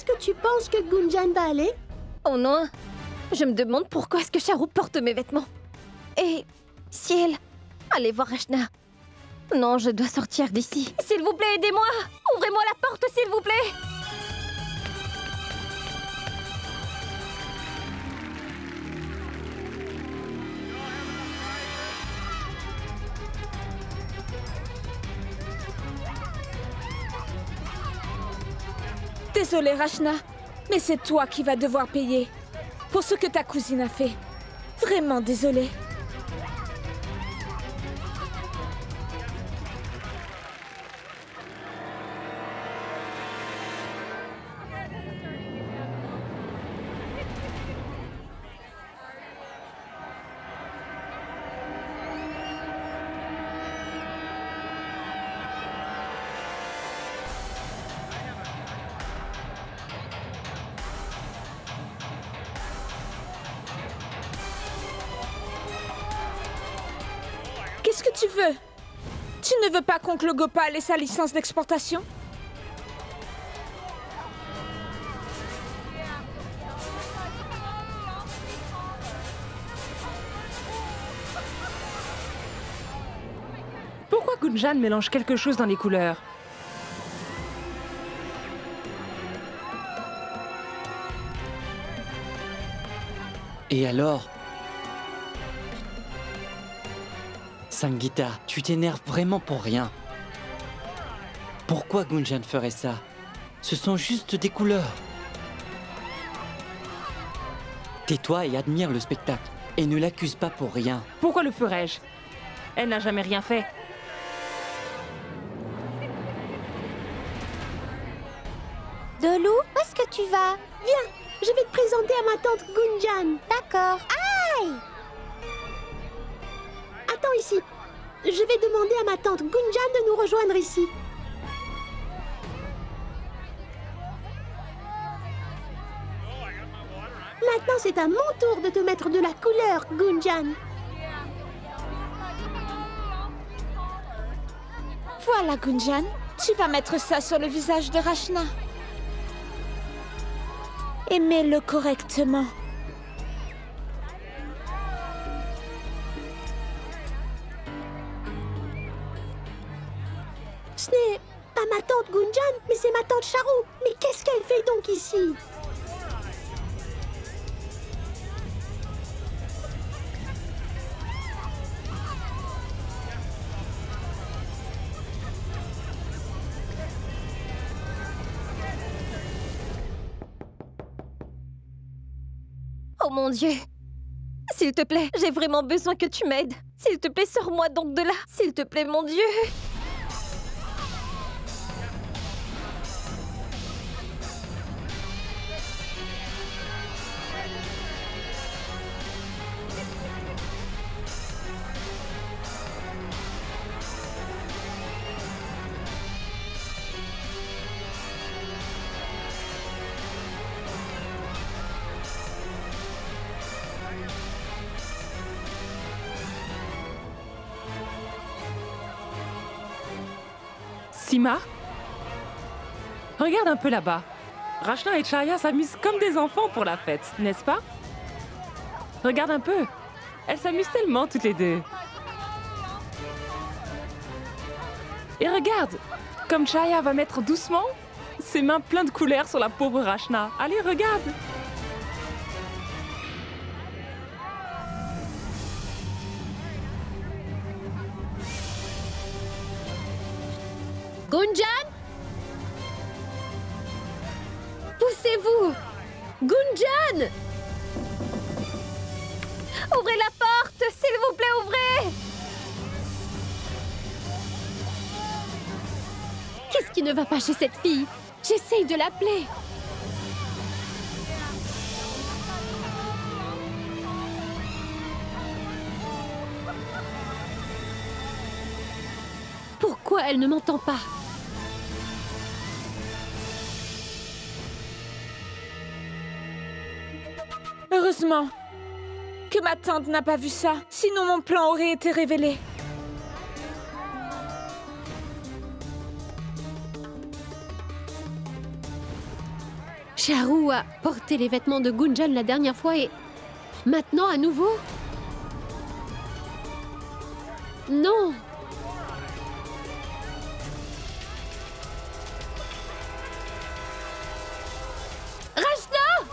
que tu penses que Gunjan va aller? Oh non! Je me demande pourquoi est-ce que Charu porte mes vêtements. Et... ciel! Allez voir Rachna. Non, je dois sortir d'ici. S'il vous plaît, aidez-moi! Ouvrez-moi la porte, s'il vous plaît! Désolée, Rachna, mais c'est toi qui vas devoir payer pour ce que ta cousine a fait. Vraiment désolée. Qu'est-ce que tu veux? Tu ne veux pas qu'on Gopal ait sa licence d'exportation? Pourquoi Gunjan mélange quelque chose dans les couleurs? Et alors? Sangeeta, tu t'énerves vraiment pour rien. Pourquoi Gunjan ferait ça? Ce sont juste des couleurs. Tais-toi et admire le spectacle. Et ne l'accuse pas pour rien. Pourquoi le ferais-je? Elle n'a jamais rien fait. Dolou, où est-ce que tu vas? Viens, je vais te présenter à ma tante Gunjan. D'accord. Aïe! Attends ici. Je vais demander à ma tante Gunjan de nous rejoindre ici. Maintenant, c'est à mon tour de te mettre de la couleur, Gunjan. Voilà, Gunjan. Tu vas mettre ça sur le visage de Rachna. Et mets-le correctement. Ce n'est pas ma tante Gunjan, mais c'est ma tante Charu. Mais qu'est-ce qu'elle fait donc ici? Oh mon Dieu! S'il te plaît, j'ai vraiment besoin que tu m'aides. S'il te plaît, sors-moi donc de là. S'il te plaît, mon Dieu! Sima? Regarde un peu là-bas. Rachna et Chaya s'amusent comme des enfants pour la fête, n'est-ce pas? Regarde un peu. Elles s'amusent tellement toutes les deux. Et regarde, comme Chaya va mettre doucement ses mains pleines de couleurs sur la pauvre Rachna. Allez, regarde! Gunjan? Poussez-vous! Gunjan! Ouvrez la porte! S'il vous plaît, ouvrez! Qu'est-ce qui ne va pas chez cette fille? J'essaye de l'appeler. Pourquoi elle ne m'entend pas? Heureusement que ma tante n'a pas vu ça, sinon mon plan aurait été révélé. Charu a porté les vêtements de Gunjan la dernière fois et... maintenant à nouveau? Non! Rachna!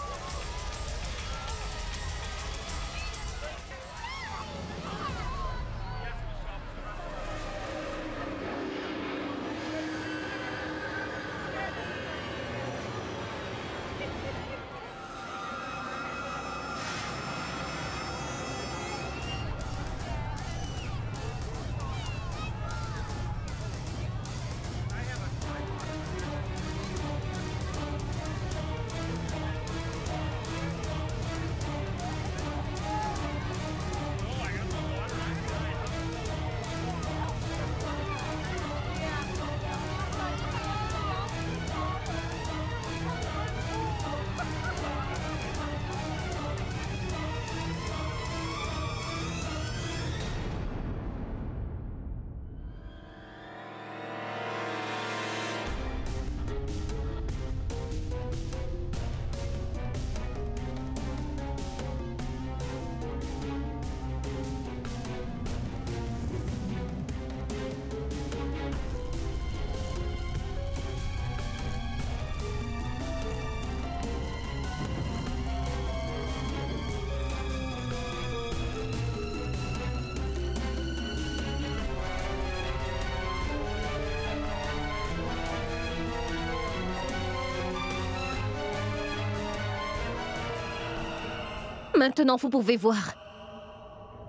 Maintenant, vous pouvez voir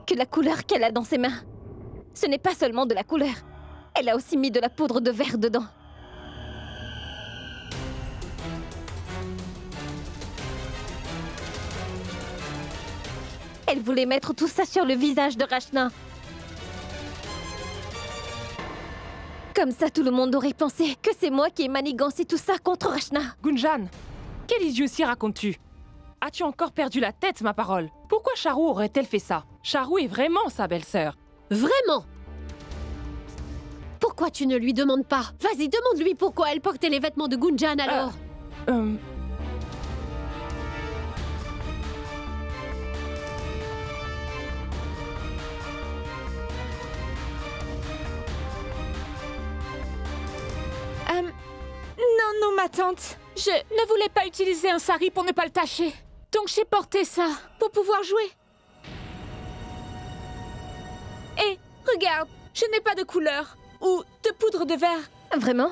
que la couleur qu'elle a dans ses mains, ce n'est pas seulement de la couleur. Elle a aussi mis de la poudre de verre dedans. Elle voulait mettre tout ça sur le visage de Rachna. Comme ça, tout le monde aurait pensé que c'est moi qui ai manigancé tout ça contre Rachna. Gunjan, quelle idiotie racontes-tu? As-tu encore perdu la tête, ma parole? Pourquoi Charu aurait-elle fait ça? Charu est vraiment sa belle-sœur. Vraiment? Pourquoi tu ne lui demandes pas? Vas-y, demande-lui pourquoi elle portait les vêtements de Gunjan alors. Non, ma tante. Je ne voulais pas utiliser un sari pour ne pas le tâcher. Donc j'ai porté ça pour pouvoir jouer. Et regarde, je n'ai pas de couleur ou de poudre de verre. Vraiment?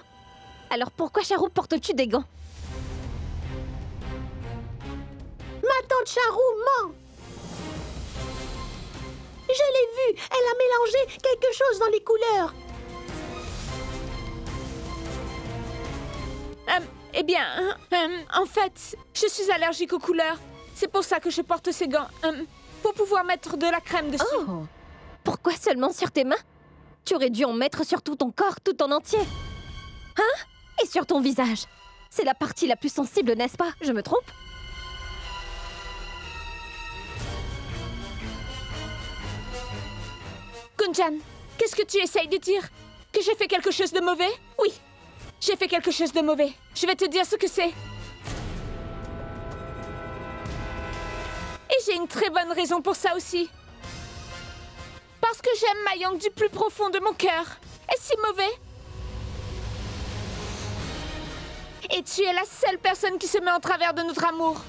Alors pourquoi Charu porte-tu des gants? Ma tante Charu ment! Je l'ai vue, elle a mélangé quelque chose dans les couleurs. Eh bien, en fait, je suis allergique aux couleurs. C'est pour ça que je porte ces gants. Pour pouvoir mettre de la crème dessus. Oh! Pourquoi seulement sur tes mains? Tu aurais dû en mettre sur tout ton corps, tout en entier. Hein? Et sur ton visage. C'est la partie la plus sensible, n'est-ce pas? Je me trompe? Gunjan, qu'est-ce que tu essayes de dire? Que j'ai fait quelque chose de mauvais? Oui, j'ai fait quelque chose de mauvais. Je vais te dire ce que c'est. Et j'ai une très bonne raison pour ça aussi. Parce que j'aime Mayang du plus profond de mon cœur. Est-ce si mauvais? Et tu es la seule personne qui se met en travers de notre amour.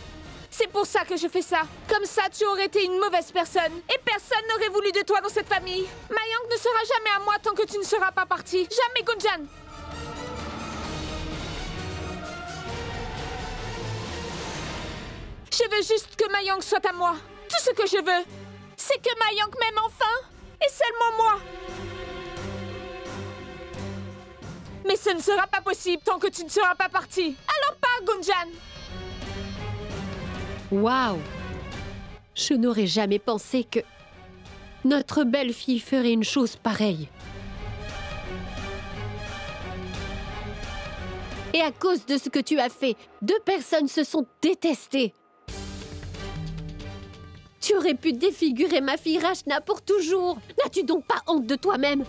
C'est pour ça que je fais ça. Comme ça, tu aurais été une mauvaise personne. Et personne n'aurait voulu de toi dans cette famille. Mayang ne sera jamais à moi tant que tu ne seras pas partie. Jamais, Gunjan. Je veux juste que Mayang soit à moi. Tout ce que je veux, c'est que Mayang m'aime enfin. Et seulement moi. Mais ce ne sera pas possible tant que tu ne seras pas partie. Alors pas, Gunjan. Waouh! Je n'aurais jamais pensé que notre belle-fille ferait une chose pareille. Et à cause de ce que tu as fait, 2 personnes se sont détestées. Tu aurais pu défigurer ma fille Rachna pour toujours. N'as-tu donc pas honte de toi-même?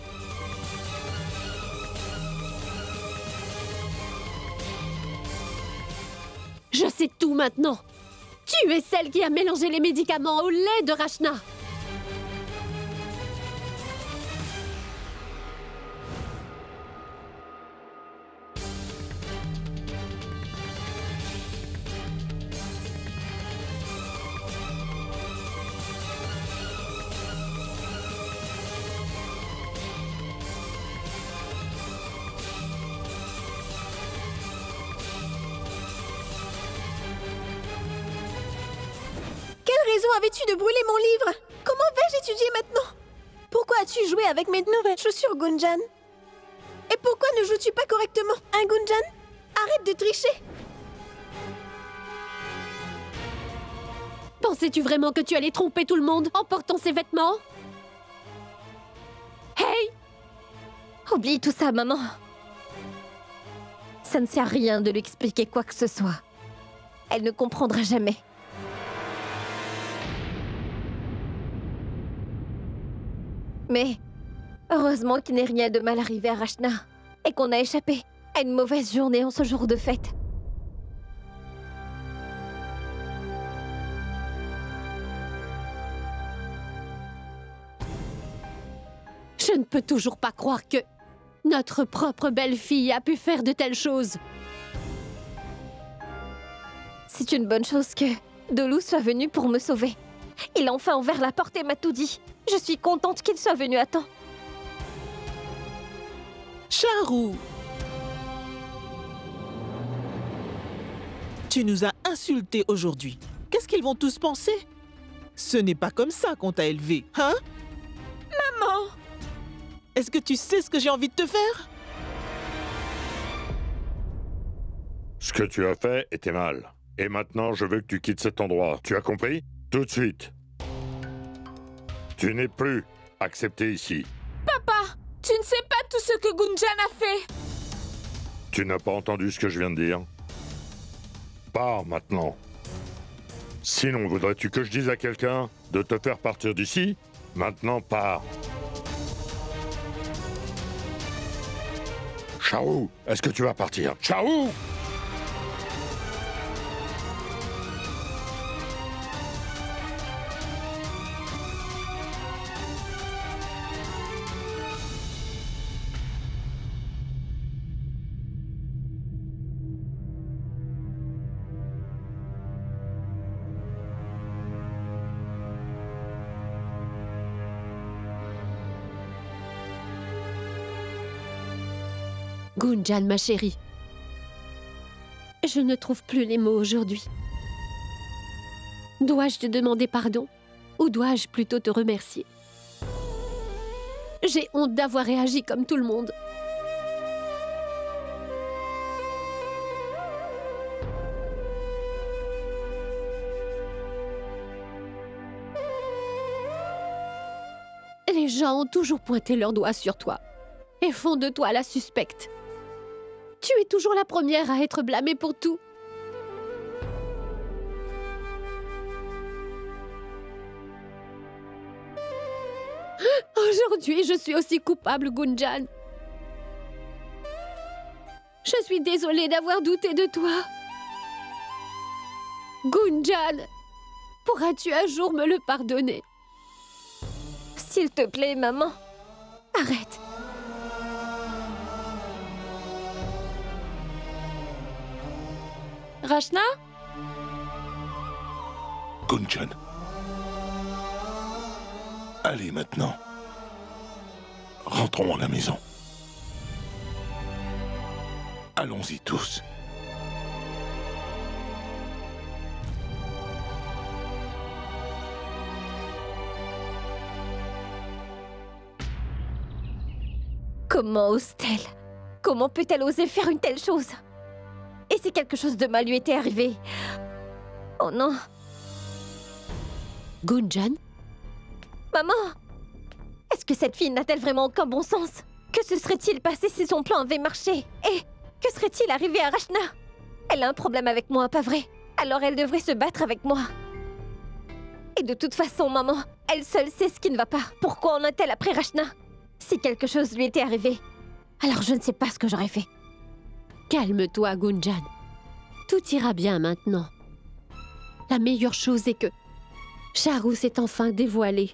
Je sais tout maintenant. Tu es celle qui a mélangé les médicaments au lait de Rachna. Quelle raison avais-tu de brûler mon livre? Comment vais-je étudier maintenant? Pourquoi as-tu joué avec mes nouvelles chaussures, Gunjan? Et pourquoi ne joues-tu pas correctement, hein, Gunjan? Arrête de tricher! Pensais-tu vraiment que tu allais tromper tout le monde en portant ces vêtements? Hey! Oublie tout ça, maman. Ça ne sert à rien de lui expliquer quoi que ce soit. Elle ne comprendra jamais. Mais heureusement qu'il n'est rien de mal arrivé à Rachna et qu'on a échappé à une mauvaise journée en ce jour de fête. Je ne peux toujours pas croire que notre propre belle-fille a pu faire de telles choses. C'est une bonne chose que Dolou soit venu pour me sauver. Il a enfin ouvert la porte et m'a tout dit. Je suis contente qu'il soit venu à temps. Charou! Tu nous as insultés aujourd'hui. Qu'est-ce qu'ils vont tous penser? Ce n'est pas comme ça qu'on t'a élevé, hein? Maman! Est-ce que tu sais ce que j'ai envie de te faire? Ce que tu as fait était mal. Et maintenant, je veux que tu quittes cet endroit. Tu as compris? Tout de suite. Tu n'es plus accepté ici. Papa! Tu ne sais pas tout ce que Gunjan a fait! Tu n'as pas entendu ce que je viens de dire? Pars maintenant. Sinon, voudrais-tu que je dise à quelqu'un de te faire partir d'ici? Maintenant, pars. Charou, est-ce que tu vas partir? Charou! Gunjan, ma chérie. Je ne trouve plus les mots aujourd'hui. Dois-je te demander pardon ou dois-je plutôt te remercier? J'ai honte d'avoir réagi comme tout le monde. Les gens ont toujours pointé leur doigt sur toi et font de toi la suspecte. Tu es toujours la première à être blâmée pour tout. Aujourd'hui, je suis aussi coupable, Gunjan. Je suis désolée d'avoir douté de toi. Gunjan, pourras-tu un jour me le pardonner? S'il te plaît, maman, arrête. Rachna? Gunjan. Allez maintenant. Rentrons à la maison. Allons-y tous. Comment ose-t-elle? Comment peut-elle oser faire une telle chose? Et si quelque chose de mal lui était arrivé? Oh non! Gunjan? Maman! Est-ce que cette fille n'a-t-elle vraiment aucun bon sens? Que se serait-il passé si son plan avait marché? Et que serait-il arrivé à Rachna? Elle a un problème avec moi, pas vrai? Alors elle devrait se battre avec moi. Et de toute façon, maman, elle seule sait ce qui ne va pas. Pourquoi en a-t-elle après Rachna? Si quelque chose lui était arrivé, alors je ne sais pas ce que j'aurais fait. Calme-toi, Gunjan. Tout ira bien maintenant. La meilleure chose est que Charou s'est enfin dévoilé.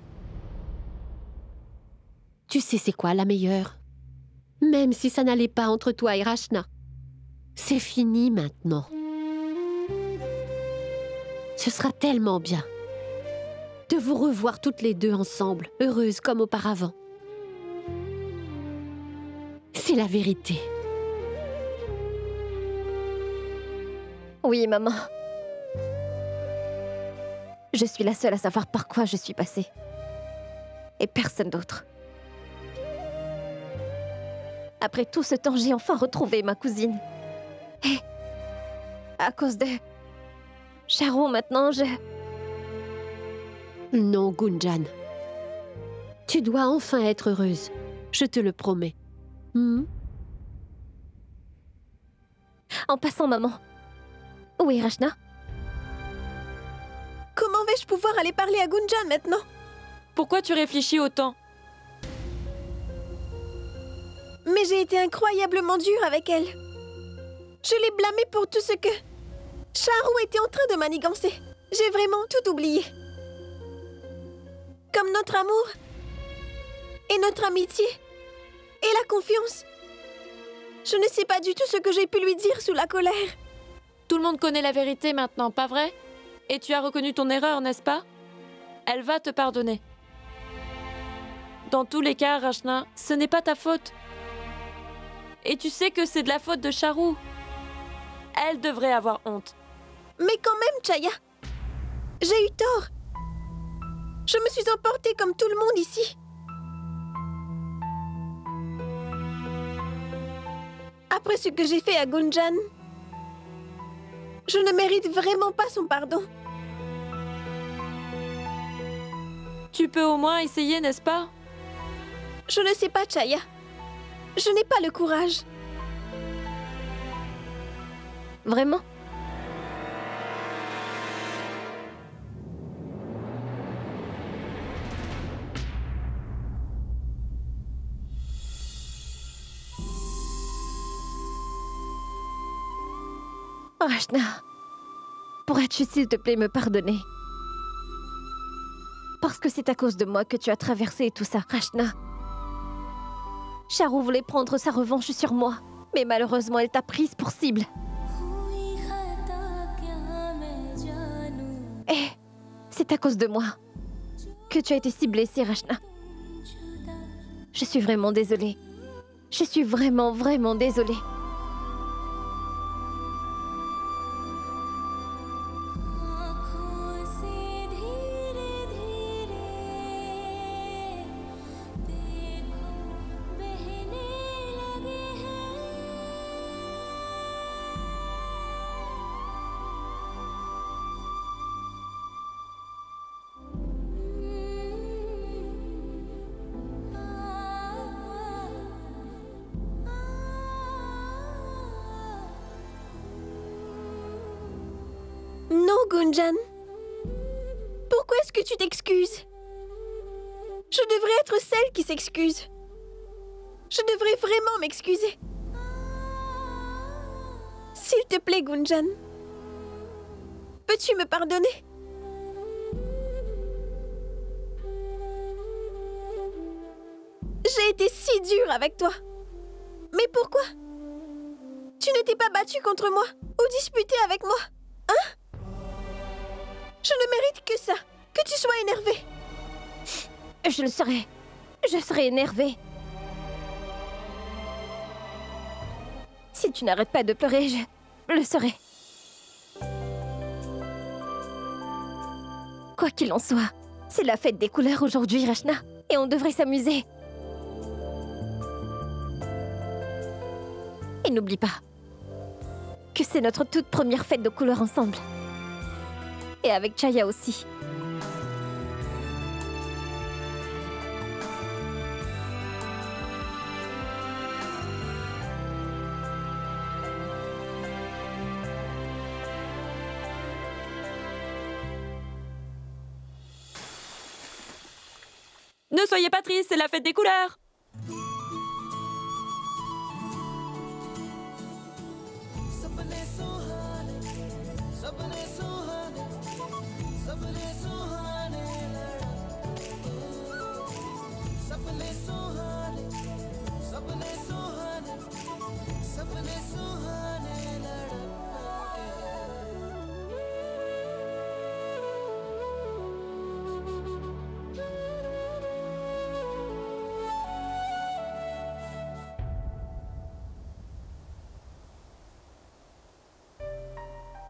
Tu sais c'est quoi la meilleure? Même si ça n'allait pas entre toi et Rachna. C'est fini maintenant. Ce sera tellement bien de vous revoir toutes les deux ensemble, heureuses comme auparavant. C'est la vérité. Oui, maman. Je suis la seule à savoir par quoi je suis passée. Et personne d'autre. Après tout ce temps, j'ai enfin retrouvé ma cousine. Et à cause de Charou, maintenant, Non, Gunjan. Tu dois enfin être heureuse. Je te le promets. En passant, maman. Où est Rachna? Comment vais-je pouvoir aller parler à Gunjan maintenant? Pourquoi tu réfléchis autant? Mais j'ai été incroyablement dure avec elle. Je l'ai blâmée pour tout ce que Charou était en train de manigancer. J'ai vraiment tout oublié. Comme notre amour et notre amitié et la confiance. Je ne sais pas du tout ce que j'ai pu lui dire sous la colère. Tout le monde connaît la vérité maintenant, pas vrai? Et tu as reconnu ton erreur, n'est-ce pas? Elle va te pardonner. Dans tous les cas, Rachna, ce n'est pas ta faute. Et tu sais que c'est de la faute de Charou. Elle devrait avoir honte. Mais quand même, Chaya, j'ai eu tort. Je me suis emportée comme tout le monde ici. Après ce que j'ai fait à Gunjan, je ne mérite vraiment pas son pardon. Tu peux au moins essayer, n'est-ce pas? Je ne sais pas, Chaya. Je n'ai pas le courage. Vraiment? Rachna, pourrais-tu s'il te plaît me pardonner? Parce que c'est à cause de moi que tu as traversé tout ça, Rachna. Charou voulait prendre sa revanche sur moi, mais malheureusement elle t'a prise pour cible. Et c'est à cause de moi que tu as été si blessée, Rachna. Je suis vraiment désolée. Je suis vraiment, vraiment désolée. Non, Gunjan. Pourquoi est-ce que tu t'excuses? Je devrais être celle qui s'excuse. Je devrais vraiment m'excuser. S'il te plaît, Gunjan. Peux-tu me pardonner? J'ai été si dure avec toi. Mais pourquoi? Tu ne t'es pas battue contre moi ou disputé avec moi, hein? Je ne mérite que ça, que tu sois énervé. Je le serai. Je serai énervée. Si tu n'arrêtes pas de pleurer, je le serai. Quoi qu'il en soit, c'est la fête des couleurs aujourd'hui, Rachna, et on devrait s'amuser. Et n'oublie pas que c'est notre toute première fête de couleurs ensemble. Et avec Chaya aussi. Ne soyez pas triste, c'est la fête des couleurs.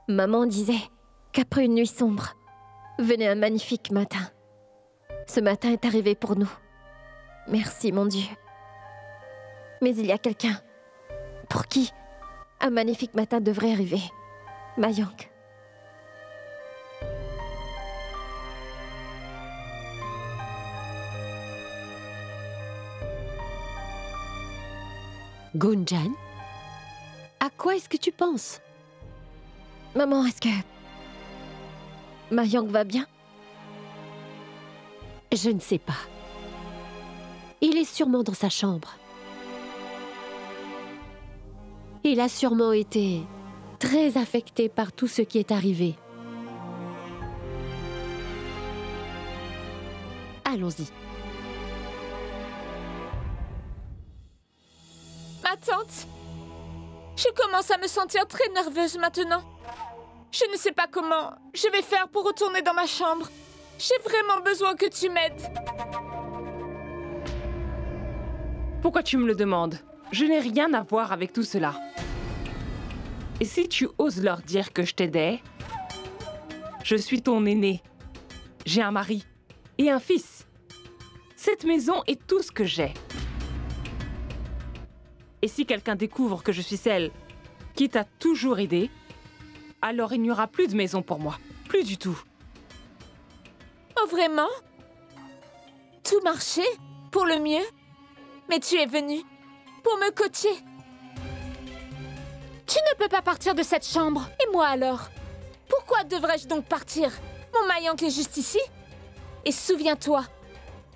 Maman disait qu'après une nuit sombre, venait un magnifique matin. Ce matin est arrivé pour nous. Merci, mon Dieu. Mais il y a quelqu'un pour qui un magnifique matin devrait arriver. Mayank. Gunjan? À quoi est-ce que tu penses? Maman, est-ce que Mayank va bien? Je ne sais pas. Il est sûrement dans sa chambre. Il a sûrement été très affecté par tout ce qui est arrivé. Allons-y. Ma tante, je commence à me sentir très nerveuse maintenant. Je ne sais pas comment je vais faire pour retourner dans ma chambre. J'ai vraiment besoin que tu m'aides. Pourquoi tu me le demandes? Je n'ai rien à voir avec tout cela. Et si tu oses leur dire que je t'aidais, je suis ton aîné. J'ai un mari et un fils. Cette maison est tout ce que j'ai. Et si quelqu'un découvre que je suis celle qui t'a toujours aidé, alors il n'y aura plus de maison pour moi. Plus du tout. Oh, vraiment? Tout marchait pour le mieux? Mais tu es venu pour me coacher. Tu ne peux pas partir de cette chambre. Et moi alors? Pourquoi devrais-je donc partir? Mon Mayank est juste ici. Et souviens-toi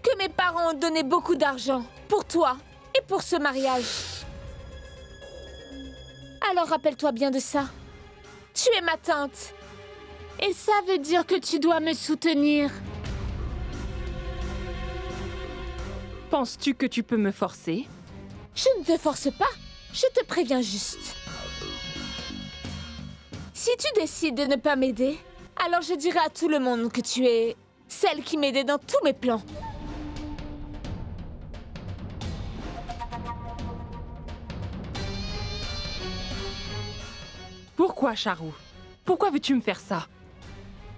que mes parents ont donné beaucoup d'argent pour toi et pour ce mariage. Alors rappelle-toi bien de ça. Tu es ma tante. Et ça veut dire que tu dois me soutenir. Penses-tu que tu peux me forcer? Je ne te force pas. Je te préviens juste. Si tu décides de ne pas m'aider, alors je dirai à tout le monde que tu es celle qui m'aidait dans tous mes plans. Pourquoi, Charu? Pourquoi veux-tu me faire ça?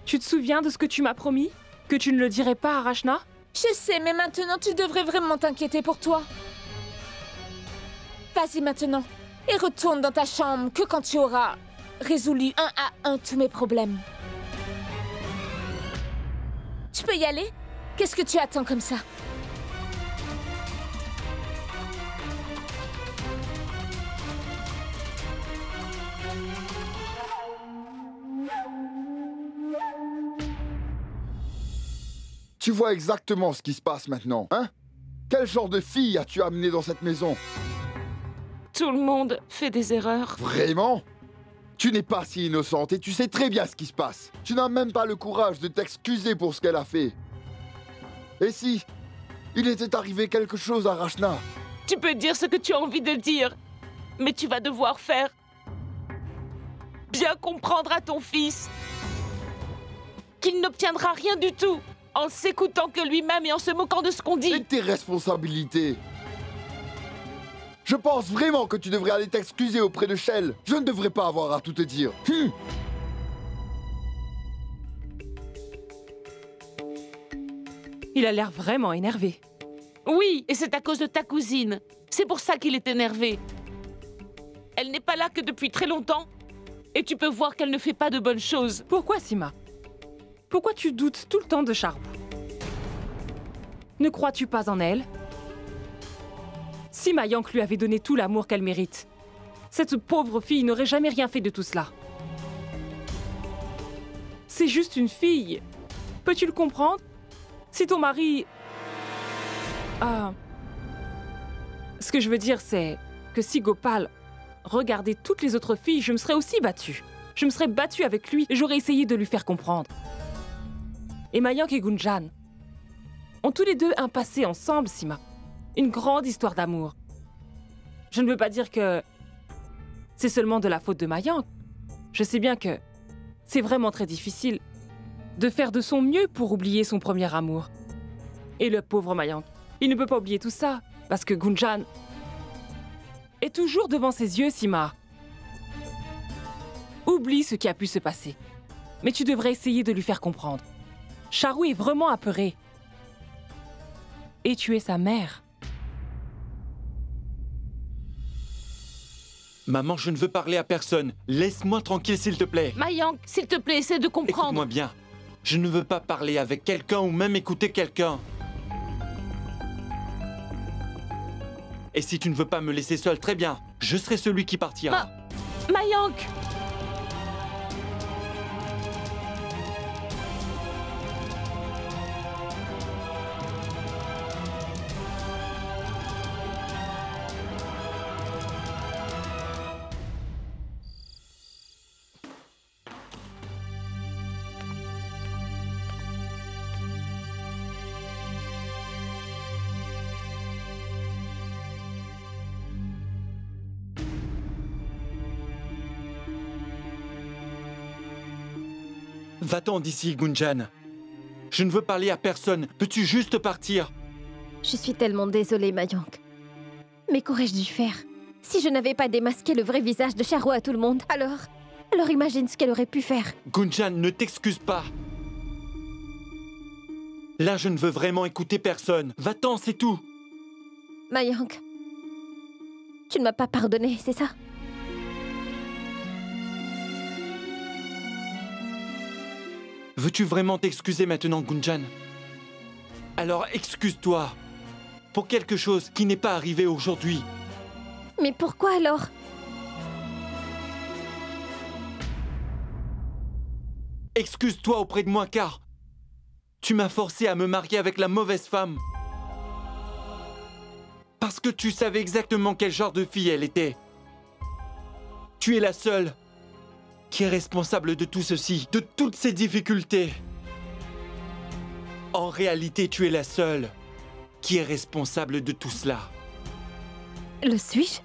Tu te souviens de ce que tu m'as promis? Que tu ne le dirais pas à Rachna? Je sais, mais maintenant tu devrais vraiment t'inquiéter pour toi. Vas-y maintenant, et retourne dans ta chambre que quand tu auras résolu un à un tous mes problèmes. Tu peux y aller? Qu'est-ce que tu attends comme ça? Tu vois exactement ce qui se passe maintenant, hein? Quel genre de fille as-tu amené dans cette maison? Tout le monde fait des erreurs. Vraiment? Tu n'es pas si innocente et tu sais très bien ce qui se passe. Tu n'as même pas le courage de t'excuser pour ce qu'elle a fait. Et si il était arrivé quelque chose à Rachna? Tu peux dire ce que tu as envie de dire, mais tu vas devoir faire bien comprendre à ton fils qu'il n'obtiendra rien du tout en s'écoutant que lui-même et en se moquant de ce qu'on dit. Et tes responsabilités? Je pense vraiment que tu devrais aller t'excuser auprès de Shell. Je ne devrais pas avoir à tout te dire. Il a l'air vraiment énervé. Oui, et c'est à cause de ta cousine. C'est pour ça qu'il est énervé. Elle n'est pas là que depuis très longtemps. Et tu peux voir qu'elle ne fait pas de bonnes choses. Pourquoi, Sima? Pourquoi tu doutes tout le temps de Charu? Ne crois-tu pas en elle? Si Mayank lui avait donné tout l'amour qu'elle mérite, cette pauvre fille n'aurait jamais rien fait de tout cela. C'est juste une fille. Peux-tu le comprendre? Si ton mari... Ce que je veux dire, c'est que si Gopal regardait toutes les autres filles, je me serais aussi battue. Je me serais battue avec lui et j'aurais essayé de lui faire comprendre. Et Mayank et Gunjan ont tous les deux un passé ensemble, Sima. Une grande histoire d'amour. Je ne veux pas dire que c'est seulement de la faute de Mayank. Je sais bien que c'est vraiment très difficile de faire de son mieux pour oublier son premier amour. Et le pauvre Mayank, il ne peut pas oublier tout ça, parce que Gunjan est toujours devant ses yeux, Sima. Oublie ce qui a pu se passer. Mais tu devrais essayer de lui faire comprendre. Charou est vraiment apeuré. Et tu es sa mère. Maman, je ne veux parler à personne. Laisse-moi tranquille, s'il te plaît. Mayank, s'il te plaît, essaie de comprendre. Écoute-moi bien. Je ne veux pas parler avec quelqu'un ou même écouter quelqu'un. Et si tu ne veux pas me laisser seul, très bien. Je serai celui qui partira. Mayank! Va-t'en d'ici, Gunjan. Je ne veux parler à personne. Peux-tu juste partir? Je suis tellement désolée, Mayank. Mais qu'aurais-je dû faire? Si je n'avais pas démasqué le vrai visage de Charou à tout le monde, alors imagine ce qu'elle aurait pu faire. Gunjan, ne t'excuse pas. Là, je ne veux vraiment écouter personne. Va-t'en, c'est tout. Mayank, tu ne m'as pas pardonné, c'est ça? Veux-tu vraiment t'excuser maintenant, Gunjan? Alors excuse-toi pour quelque chose qui n'est pas arrivé aujourd'hui. Mais pourquoi alors? Excuse-toi auprès de moi car tu m'as forcé à me marier avec la mauvaise femme. Parce que tu savais exactement quel genre de fille elle était. Tu es la seule qui est responsable de tout ceci, de toutes ces difficultés. En réalité, tu es la seule qui est responsable de tout cela. Le suis-je?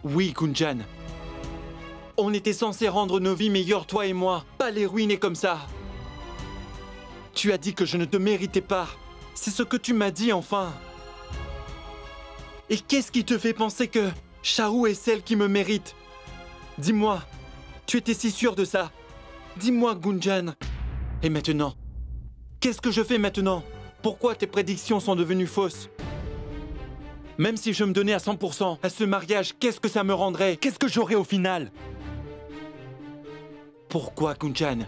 Oui, Gunjan. On était censés rendre nos vies meilleures, toi et moi, pas les ruiner comme ça. Tu as dit que je ne te méritais pas. C'est ce que tu m'as dit, enfin. Et qu'est-ce qui te fait penser que Charou est celle qui me mérite? Dis-moi. Tu étais si sûr de ça. Dis-moi, Gunjan. Et maintenant? Qu'est-ce que je fais maintenant? Pourquoi tes prédictions sont devenues fausses? Même si je me donnais à 100% à ce mariage, qu'est-ce que ça me rendrait? Qu'est-ce que j'aurais au final? Pourquoi, Gunjan?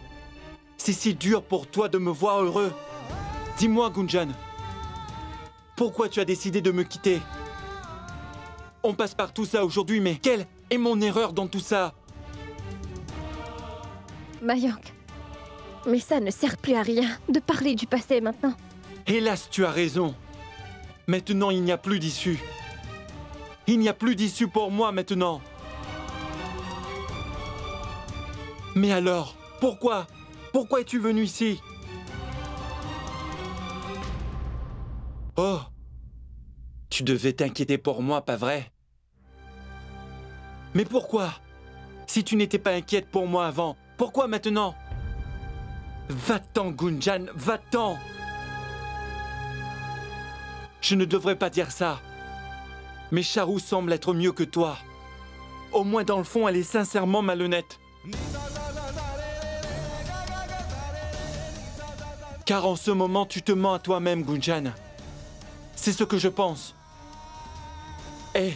C'est si dur pour toi de me voir heureux. Dis-moi, Gunjan. Pourquoi tu as décidé de me quitter? On passe par tout ça aujourd'hui, mais quelle est mon erreur dans tout ça? Mayank, mais ça ne sert plus à rien de parler du passé maintenant. Hélas, tu as raison. Maintenant, il n'y a plus d'issue. Il n'y a plus d'issue pour moi maintenant. Mais alors, pourquoi? Pourquoi es-tu venu ici? Oh, tu devais t'inquiéter pour moi, pas vrai? Mais pourquoi? Si tu n'étais pas inquiète pour moi avant, pourquoi maintenant? Va-t'en, Gunjan, va-t'en! Je ne devrais pas dire ça. Mais Charou semble être mieux que toi. Au moins dans le fond, elle est sincèrement malhonnête. Car en ce moment, tu te mens à toi-même, Gunjan. C'est ce que je pense. Et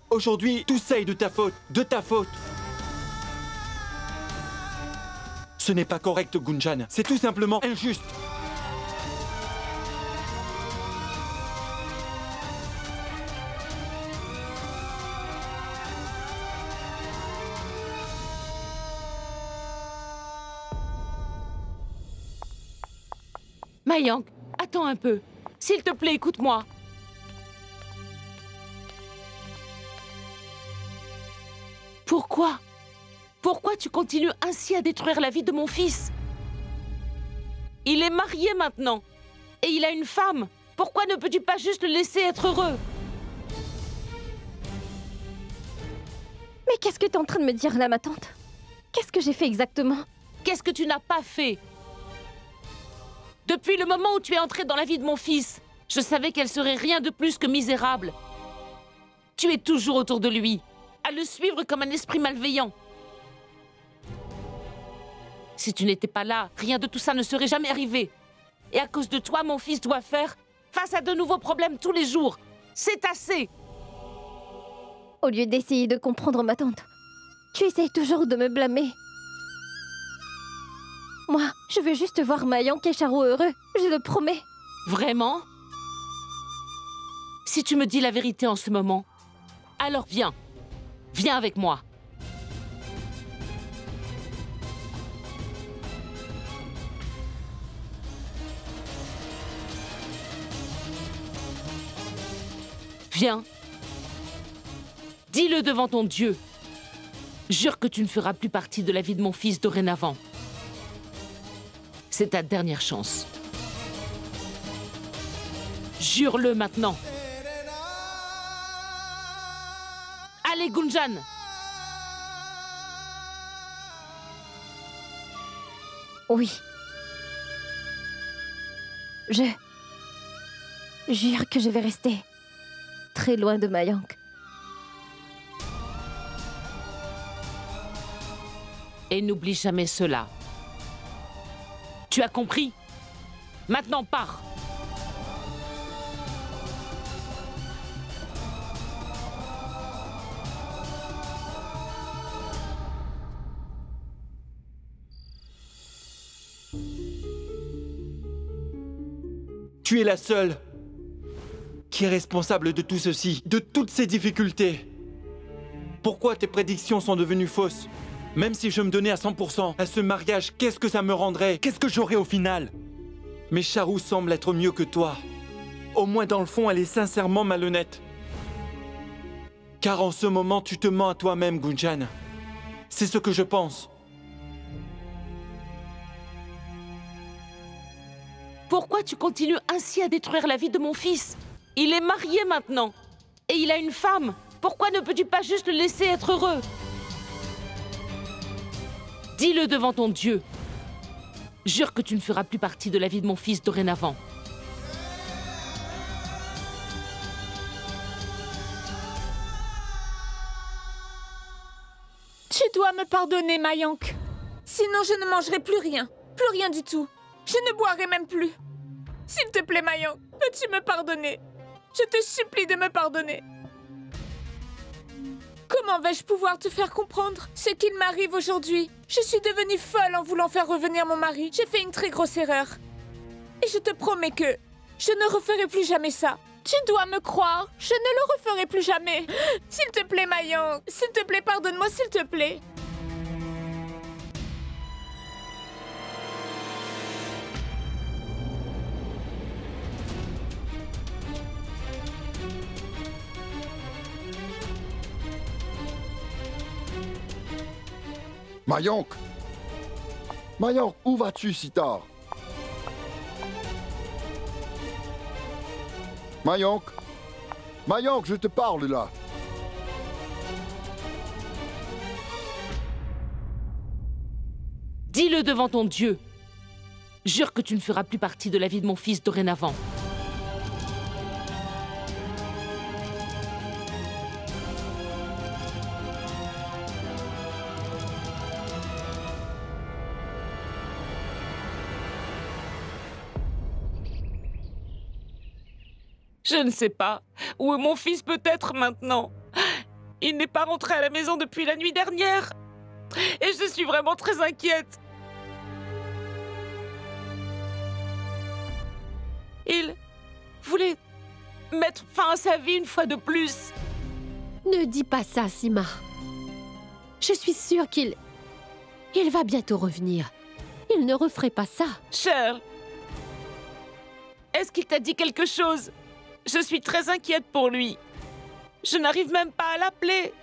aujourd'hui, tout ça est de ta faute, de ta faute. Ce n'est pas correct, Gunjan. C'est tout simplement injuste. Mayank, attends un peu. S'il te plaît, écoute-moi. Pourquoi? Pourquoi tu continues ainsi à détruire la vie de mon fils? Il est marié maintenant. Et il a une femme. Pourquoi ne peux-tu pas juste le laisser être heureux? Mais qu'est-ce que t'es en train de me dire là, ma tante? Qu'est-ce que j'ai fait exactement? Qu'est-ce que tu n'as pas fait? Depuis le moment où tu es entrée dans la vie de mon fils, je savais qu'elle serait rien de plus que misérable. Tu es toujours autour de lui, à le suivre comme un esprit malveillant. Si tu n'étais pas là, rien de tout ça ne serait jamais arrivé. Et à cause de toi, mon fils doit faire face à de nouveaux problèmes tous les jours. C'est assez! Au lieu d'essayer de comprendre ma tante, tu essayes toujours de me blâmer. Moi, je veux juste voir Mayank et Charo heureux, je le promets. Vraiment? Si tu me dis la vérité en ce moment, alors viens. Viens avec moi. Viens. Dis-le devant ton Dieu. Jure que tu ne feras plus partie de la vie de mon fils dorénavant. C'est ta dernière chance. Jure-le maintenant. Allez, Gunjan! Oui. Je jure que je vais rester très loin de Mayank. Et n'oublie jamais cela. Tu as compris? Maintenant, pars! Tu es la seule qui est responsable de tout ceci, de toutes ces difficultés. Pourquoi tes prédictions sont devenues fausses? Même si je me donnais à 100% à ce mariage, qu'est-ce que ça me rendrait? Qu'est-ce que j'aurais au final? Mais Charo semble être mieux que toi. Au moins dans le fond, elle est sincèrement malhonnête. Car en ce moment, tu te mens à toi-même, Gunjan. C'est ce que je pense. Pourquoi tu continues ainsi à détruire la vie de mon fils? Il est marié maintenant. Et il a une femme. Pourquoi ne peux-tu pas juste le laisser être heureux? Dis-le devant ton Dieu. Jure que tu ne feras plus partie de la vie de mon fils dorénavant. Tu dois me pardonner, Mayank. Sinon, je ne mangerai plus rien du tout. Je ne boirai même plus. S'il te plaît, Mayank, peux-tu me pardonner? Je te supplie de me pardonner. Comment vais-je pouvoir te faire comprendre ce qu'il m'arrive aujourd'hui? Je suis devenue folle en voulant faire revenir mon mari. J'ai fait une très grosse erreur. Et je te promets que je ne referai plus jamais ça. Tu dois me croire, je ne le referai plus jamais. S'il te plaît, Mayank, s'il te plaît, pardonne-moi, s'il te plaît. Mayank! Mayank, où vas-tu si tard? Mayank! Mayank, je te parle là! Dis-le devant ton Dieu. Jure que tu ne feras plus partie de la vie de mon fils dorénavant. Je ne sais pas où mon fils peut être maintenant. Il n'est pas rentré à la maison depuis la nuit dernière. Et je suis vraiment très inquiète. Il voulait mettre fin à sa vie une fois de plus. Ne dis pas ça, Sima. Je suis sûre qu'il va bientôt revenir. Il ne referait pas ça. Cher, est-ce qu'il t'a dit quelque chose? Je suis très inquiète pour lui. Je n'arrive même pas à l'appeler.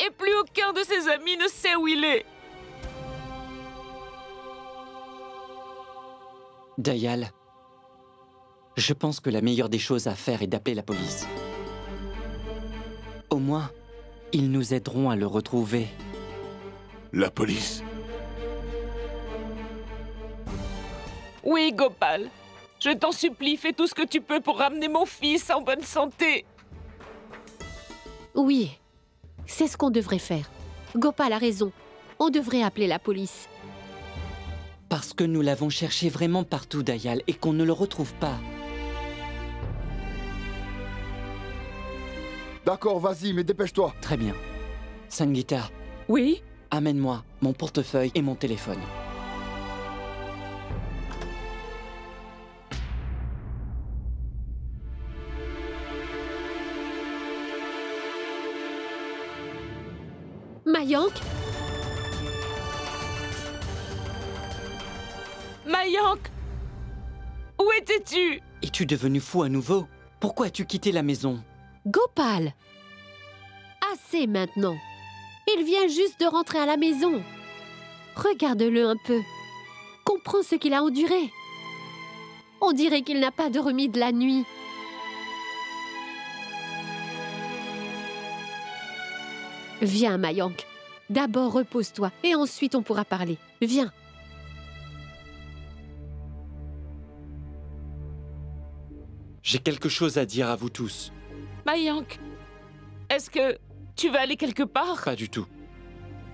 Et Et plus aucun de ses amis ne sait où il est. Dayal, je pense que la meilleure des choses à faire est d'appeler la police. Au moins, ils nous aideront à le retrouver. La police? Oui, Gopal. Je t'en supplie, fais tout ce que tu peux pour ramener mon fils en bonne santé. Oui, c'est ce qu'on devrait faire. Gopal a raison. On devrait appeler la police. Parce que nous l'avons cherché vraiment partout, Dayal, et qu'on ne le retrouve pas. D'accord, vas-y, mais dépêche-toi. Très bien. Sangeeta. Oui? Amène-moi mon portefeuille et mon téléphone. Mayank? Mayank! Où étais-tu? Es-tu devenu fou à nouveau? Pourquoi as-tu quitté la maison? Gopal! Assez maintenant. Il vient juste de rentrer à la maison. Regarde-le un peu. Comprends ce qu'il a enduré. On dirait qu'il n'a pas dormi de la nuit. Viens, Mayank. D'abord, repose-toi et ensuite on pourra parler. Viens. J'ai quelque chose à dire à vous tous. Mayank, est-ce que tu vas aller quelque part? Pas du tout.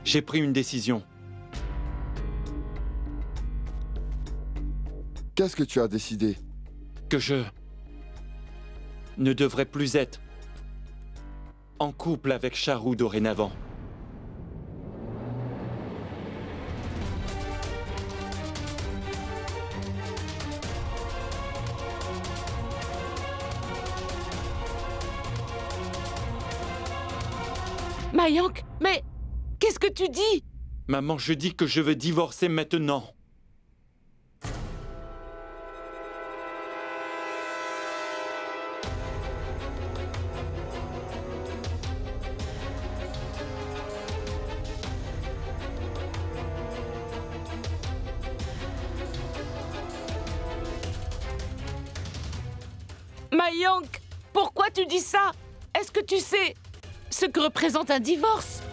J'ai pris une décision. Qu'est-ce que tu as décidé? Que je ne devrais plus être en couple avec Charu dorénavant. Mayank, mais qu'est-ce que tu dis? Maman, je dis que je veux divorcer maintenant. Mayank, pourquoi tu dis ça? Est-ce que tu sais ce que représente un divorce?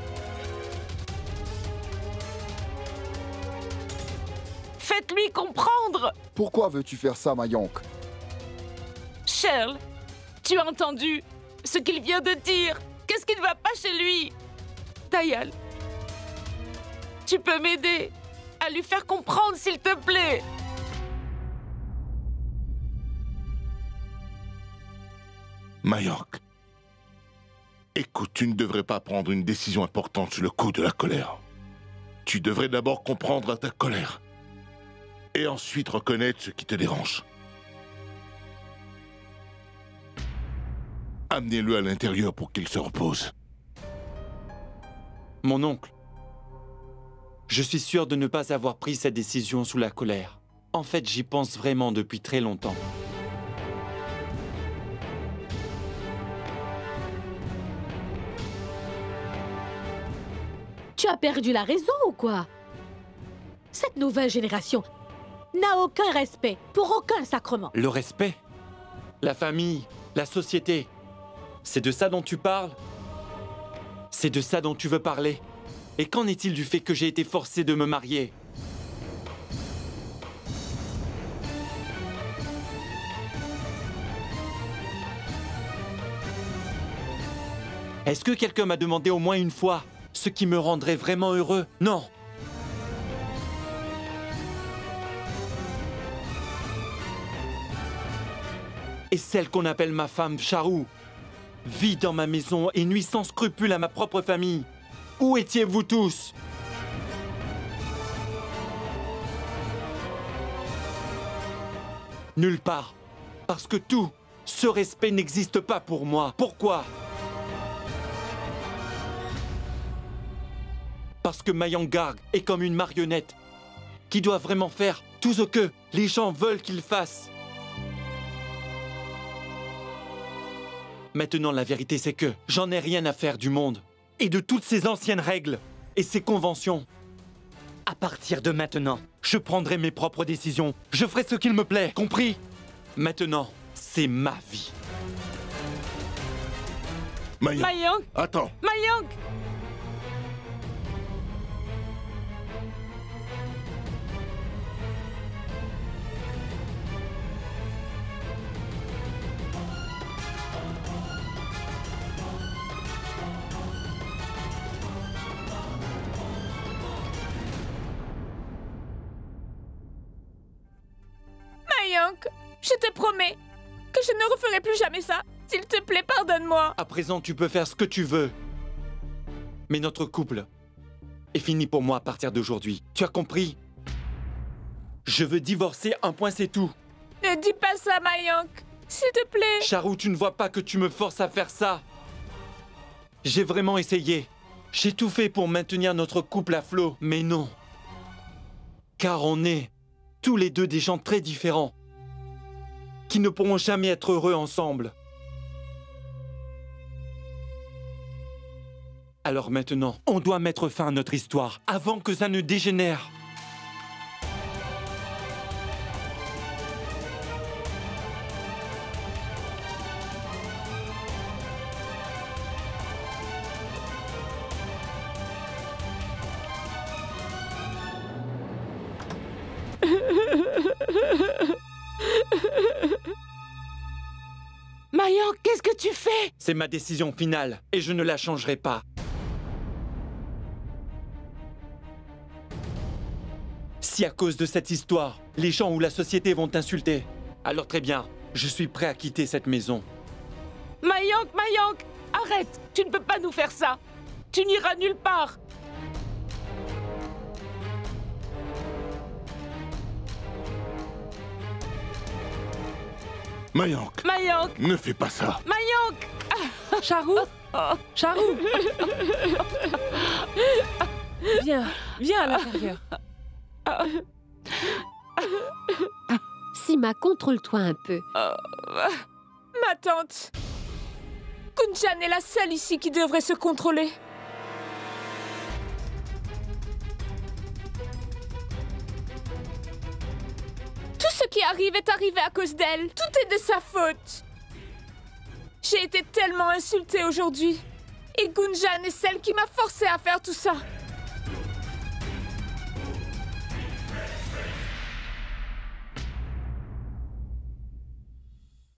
Faites-lui comprendre! Pourquoi veux-tu faire ça, Mayank? Shirl, tu as entendu ce qu'il vient de dire? Qu'est-ce qui ne va pas chez lui? Dayal, tu peux m'aider à lui faire comprendre, s'il te plaît? Mayank, écoute, tu ne devrais pas prendre une décision importante sur le coup de la colère. Tu devrais d'abord comprendre ta colère. Et ensuite reconnaître ce qui te dérange. Amenez-le à l'intérieur pour qu'il se repose. Mon oncle, je suis sûr de ne pas avoir pris cette décision sous la colère. En fait, j'y pense vraiment depuis très longtemps. Tu as perdu la raison ou quoi? Cette nouvelle génération n'a aucun respect pour aucun sacrement. Le respect? La famille? La société? C'est de ça dont tu parles? C'est de ça dont tu veux parler? Et qu'en est-il du fait que j'ai été forcé de me marier? Est-ce que quelqu'un m'a demandé au moins une fois ce qui me rendrait vraiment heureux? Non! Et celle qu'on appelle ma femme, Charu, vit dans ma maison et nuit sans scrupule à ma propre famille. Où étiez-vous tous? Nulle part. Parce que tout ce respect n'existe pas pour moi. Pourquoi? Parce que Mayank Garg est comme une marionnette qui doit vraiment faire tout ce que les gens veulent qu'il fasse. Maintenant, la vérité, c'est que j'en ai rien à faire du monde. et de toutes ces anciennes règles et ces conventions. À partir de maintenant, Je prendrai mes propres décisions. Je ferai ce qu'il me plaît, compris? Maintenant, c'est ma vie. Mayang, Mayang, attends. Mayang! Mayank, je te promets que je ne referai plus jamais ça. S'il te plaît, pardonne-moi. À présent, tu peux faire ce que tu veux. Mais notre couple est fini pour moi à partir d'aujourd'hui. Tu as compris? Je veux divorcer, un point, c'est tout. Ne dis pas ça, Mayank. S'il te plaît. Charou, tu ne vois pas que tu me forces à faire ça? J'ai vraiment essayé. J'ai tout fait pour maintenir notre couple à flot, mais non. Car on est tous les deux des gens très différents, qui ne pourront jamais être heureux ensemble. Alors maintenant, on doit mettre fin à notre histoire, avant que ça ne dégénère. Mayank, qu'est-ce que tu fais? C'est ma décision finale, et je ne la changerai pas. Si à cause de cette histoire, les gens ou la société vont t'insulter, alors très bien, je suis prêt à quitter cette maison. Mayank, Mayank, arrête! Tu ne peux pas nous faire ça! Tu n'iras nulle part! Mayank, Mayank! ne fais pas ça. Mayank! Charou? Charou? Viens, viens à l'intérieur. Sima, contrôle-toi un peu. Ma tante. Gunjan est la seule ici qui devrait se contrôler. Tout ce qui arrive est arrivé à cause d'elle. Tout est de sa faute. J'ai été tellement insultée aujourd'hui. Et Gunjan est celle qui m'a forcée à faire tout ça.